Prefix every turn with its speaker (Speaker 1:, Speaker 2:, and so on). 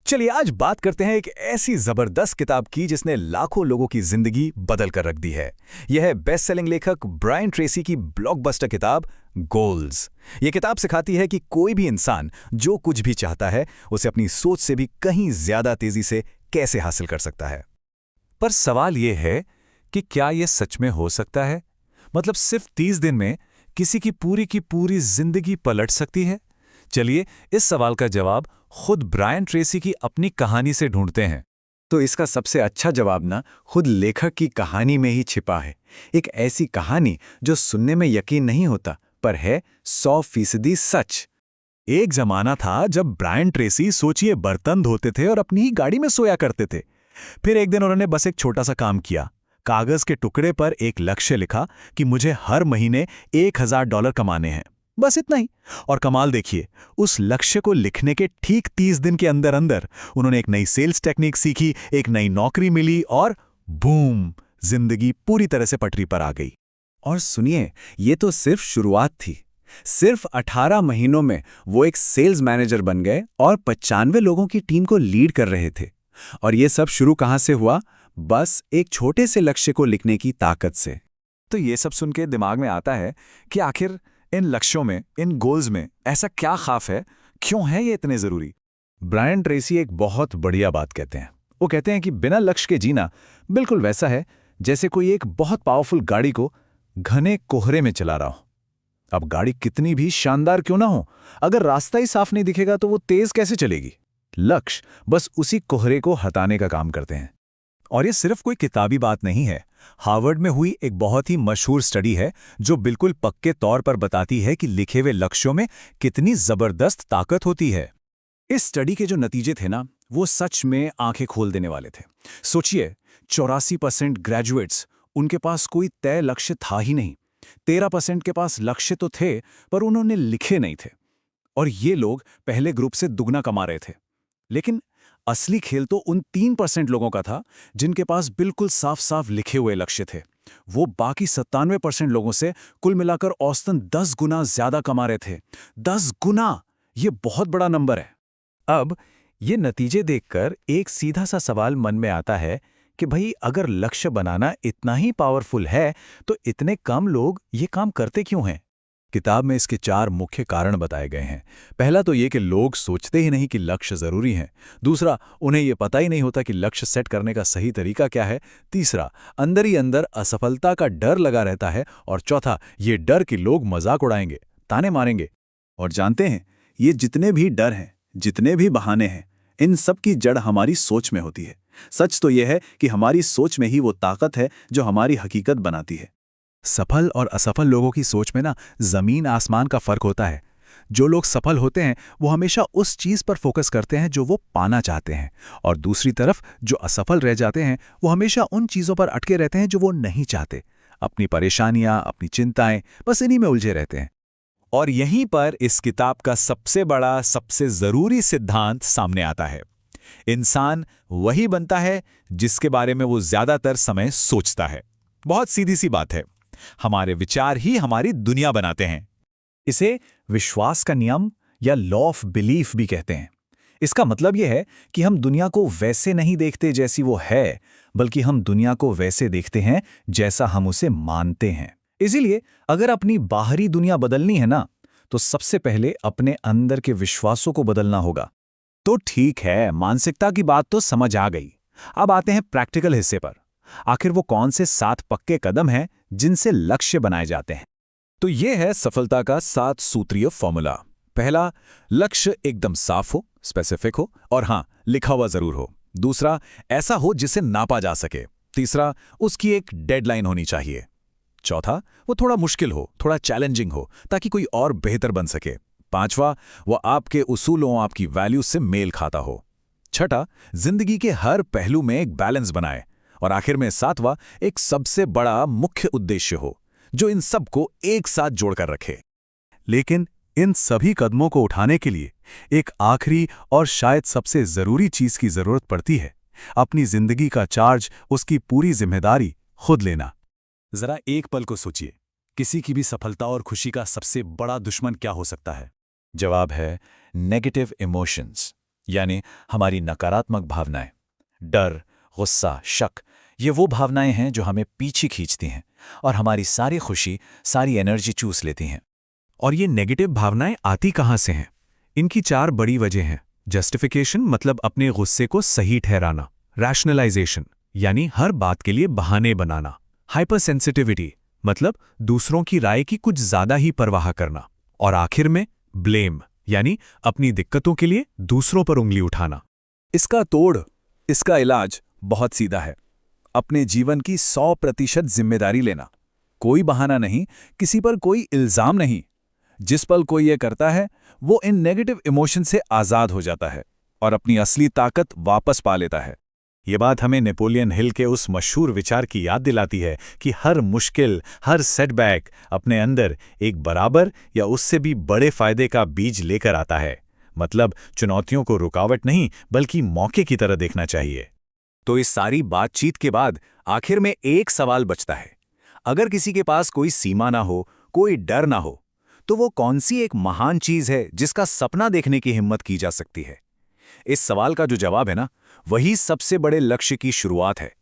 Speaker 1: चलिए आज बात करते हैं एक ऐसी जबरदस्त किताब की जिसने लाखों लोगों की जिंदगी बदल कर रख दी है। यह है बेस्ट सेलिंग लेखक ब्रायन ट्रेसी की ब्लॉकबस्टर किताब गोल्स। यह किताब सिखाती है कि कोई भी इंसान जो कुछ भी चाहता है उसे अपनी सोच से भी कहीं ज्यादा तेजी से कैसे हासिल कर सकता है।
Speaker 2: पर सवाल यह है कि क्या यह सच में हो सकता है? मतलब सिर्फ 30 दिन में किसी की पूरी जिंदगी पलट सकती है? चलिए इस सवाल का जवाब खुद ब्रायन ट्रेसी की अपनी कहानी से ढूंढते हैं।
Speaker 1: तो इसका सबसे अच्छा जवाब ना खुद लेखक की कहानी में ही छिपा है। एक ऐसी कहानी जो सुनने में यकीन नहीं होता पर है 100% सच।
Speaker 2: एक जमाना था जब ब्रायन ट्रेसी सोचिए बर्तन धोते थे और अपनी ही गाड़ी में सोया करते थे। फिर एक दिन उन्होंने बस एक छोटा सा काम किया। कागज के टुकड़े पर एक लक्ष्य लिखा कि मुझे हर महीने $1000 कमाने हैं, बस इतना ही। और कमाल देखिए, उस लक्ष्य को लिखने के ठीक 30 दिन के अंदर अंदर उन्होंने एक नई सेल्स टेक्निक सीखी, एक नई नौकरी मिली और बूम, जिंदगी पूरी तरह से पटरी पर आ गई।
Speaker 1: और सुनिए, ये तो सिर्फ शुरुआत थी। सिर्फ 18 महीनों में वो एक सेल्स मैनेजर बन गए और 95 लोगों की टीम को लीड कर रहे थे। और ये सब शुरू कहां से हुआ? बस एक छोटे से लक्ष्य को लिखने की ताकत से।
Speaker 2: तो ये सब सुन के दिमाग में आता है कि आखिर इन लक्ष्यों में, इन गोल्स में ऐसा क्या खास है? क्यों है ये इतने जरूरी?
Speaker 1: ब्रायन ट्रेसी एक बहुत बढ़िया बात कहते हैं। वो कहते हैं कि बिना लक्ष्य के जीना बिल्कुल वैसा है जैसे कोई एक बहुत पावरफुल गाड़ी को घने कोहरे में चला रहा हो। अब गाड़ी कितनी भी शानदार क्यों ना हो, अगर रास्ता ही साफ नहीं दिखेगा तो वो तेज कैसे चलेगी? लक्ष्य बस उसी कोहरे को हटाने का काम करते हैं।
Speaker 2: और ये सिर्फ कोई किताबी बात नहीं है। हार्वर्ड में हुई एक बहुत ही मशहूर स्टडी है जो बिल्कुल पक्के तौर पर बताती है कि लिखे हुए लक्ष्यों में कितनी जबरदस्त ताकत होती है।
Speaker 1: इस स्टडी के जो नतीजे थे ना, वो सच में आंखें खोल देने वाले थे। सोचिए, 84% ग्रेजुएट्स, उनके पास कोई तय लक्ष्य था ही नहीं। 13% के पास लक्ष्य तो थे पर उन्होंने लिखे नहीं थे। और ये लोग पहले ग्रुप से दुगना कमा रहे थे। लेकिन असली खेल तो उन 3% लोगों का था जिनके पास बिल्कुल साफ साफ लिखे हुए लक्ष्य थे। वो बाकी 97% लोगों से कुल मिलाकर औसतन 10 गुना ज्यादा कमा रहे थे। 10 गुना! ये बहुत बड़ा नंबर है।
Speaker 2: अब ये नतीजे देखकर एक सीधा सा सवाल मन में आता है कि भाई अगर लक्ष्य बनाना इतना ही पावरफुल है तो इतने कम लोग ये काम करते क्यों हैं?
Speaker 1: किताब में इसके 4 मुख्य कारण बताए गए हैं। पहला तो ये कि लोग सोचते ही नहीं कि लक्ष्य जरूरी हैं। दूसरा, उन्हें ये पता ही नहीं होता कि लक्ष्य सेट करने का सही तरीका क्या है। तीसरा, अंदर ही अंदर असफलता का डर लगा रहता है। और चौथा, ये डर कि लोग मजाक उड़ाएंगे, ताने मारेंगे। और जानते हैं, ये जितने भी डर हैं, जितने भी बहाने हैं, इन सब की जड़ हमारी सोच में होती है। सच तो यह है कि हमारी सोच में ही वो ताकत है जो हमारी हकीकत बनाती है। सफल और असफल लोगों की सोच में ना जमीन आसमान का फर्क होता है। जो लोग सफल होते हैं वो हमेशा उस चीज पर फोकस करते हैं जो वो पाना चाहते हैं, और दूसरी तरफ जो असफल रह जाते हैं वो हमेशा उन चीजों पर अटके रहते हैं जो वो नहीं चाहते। अपनी परेशानियां, अपनी चिंताएं, बस इन्हीं में उलझे रहते हैं।
Speaker 2: और यहीं पर इस किताब का सबसे बड़ा, सबसे जरूरी सिद्धांत सामने आता है। इंसान वही बनता है जिसके बारे में वो ज्यादातर समय सोचता है। बहुत सीधी सी बात है, हमारे विचार ही हमारी दुनिया बनाते हैं।
Speaker 1: इसे विश्वास का नियम या लॉ ऑफ बिलीफ भी कहते हैं। इसका मतलब यह है कि हम दुनिया को वैसे नहीं देखते जैसी वो है, बल्कि हम दुनिया को वैसे देखते हैं जैसा हम उसे मानते हैं। इसीलिए अगर अपनी बाहरी दुनिया बदलनी है ना, तो सबसे पहले अपने अंदर के विश्वासों को बदलना होगा। तो ठीक है, मानसिकता की बात तो समझ आ गई। अब आते हैं प्रैक्टिकल हिस्से पर। आखिर वो कौन से 7 पक्के कदम हैं जिनसे लक्ष्य बनाए जाते हैं?
Speaker 2: तो ये है सफलता का 7 सूत्रीय फॉर्मूला। पहला, लक्ष्य एकदम साफ हो, स्पेसिफिक हो, और हां, लिखा हुआ जरूर हो। दूसरा, ऐसा हो जिसे नापा जा सके। तीसरा, उसकी एक डेडलाइन होनी चाहिए। चौथा, वो थोड़ा मुश्किल हो, थोड़ा चैलेंजिंग हो, ताकि कोई और बेहतर बन सके। पांचवा, वो आपके उसूलों, आपकी वैल्यूज से मेल खाता हो। छठा, जिंदगी के हर पहलू में एक बैलेंस बनाए। और आखिर में 7वां, एक सबसे बड़ा मुख्य उद्देश्य हो जो इन सबको एक साथ जोड़कर रखे।
Speaker 1: लेकिन इन सभी कदमों को उठाने के लिए एक आखिरी और शायद सबसे जरूरी चीज की जरूरत पड़ती है, अपनी जिंदगी का चार्ज, उसकी पूरी जिम्मेदारी खुद लेना। जरा एक पल को सोचिए, किसी की भी सफलता और खुशी का सबसे बड़ा दुश्मन क्या हो सकता है? जवाब है नेगेटिव इमोशंस,
Speaker 2: यानी हमारी नकारात्मक भावनाएं, डर, गुस्सा, शक, ये वो भावनाएं हैं जो हमें पीछे खींचती हैं और हमारी सारी खुशी, सारी एनर्जी चूस लेती हैं।
Speaker 3: और ये नेगेटिव भावनाएं आती कहाँ से हैं? इनकी 4 बड़ी वजह हैं। जस्टिफिकेशन मतलब अपने गुस्से को सही ठहराना, रैशनलाइजेशन यानी हर बात के लिए बहाने बनाना, हाइपर सेंसिटिविटी मतलब दूसरों की राय की कुछ ज्यादा ही परवाह करना, और आखिर में ब्लेम यानी अपनी दिक्कतों के लिए दूसरों पर उंगली उठाना।
Speaker 2: इसका तोड़, इसका इलाज बहुत सीधा है। अपने जीवन की 100% जिम्मेदारी लेना। कोई बहाना नहीं, किसी पर कोई इल्जाम नहीं। जिस पल कोई ये करता है वो इन नेगेटिव इमोशन से आज़ाद हो जाता है और अपनी असली ताकत वापस पा लेता है।
Speaker 1: ये बात हमें नेपोलियन हिल के उस मशहूर विचार की याद दिलाती है कि हर मुश्किल, हर सेटबैक अपने अंदर एक बराबर या उससे भी बड़े फायदे का बीज लेकर आता है। मतलब चुनौतियों को रुकावट नहीं बल्कि मौके की तरह देखना चाहिए।
Speaker 2: तो इस सारी बातचीत के बाद आखिर में एक सवाल बचता है। अगर किसी के पास कोई सीमा ना हो, कोई डर ना हो, तो वो कौन सी एक महान चीज है जिसका सपना देखने की हिम्मत की जा सकती है? इस सवाल का जो जवाब है ना, वही सबसे बड़े लक्ष्य की शुरुआत है।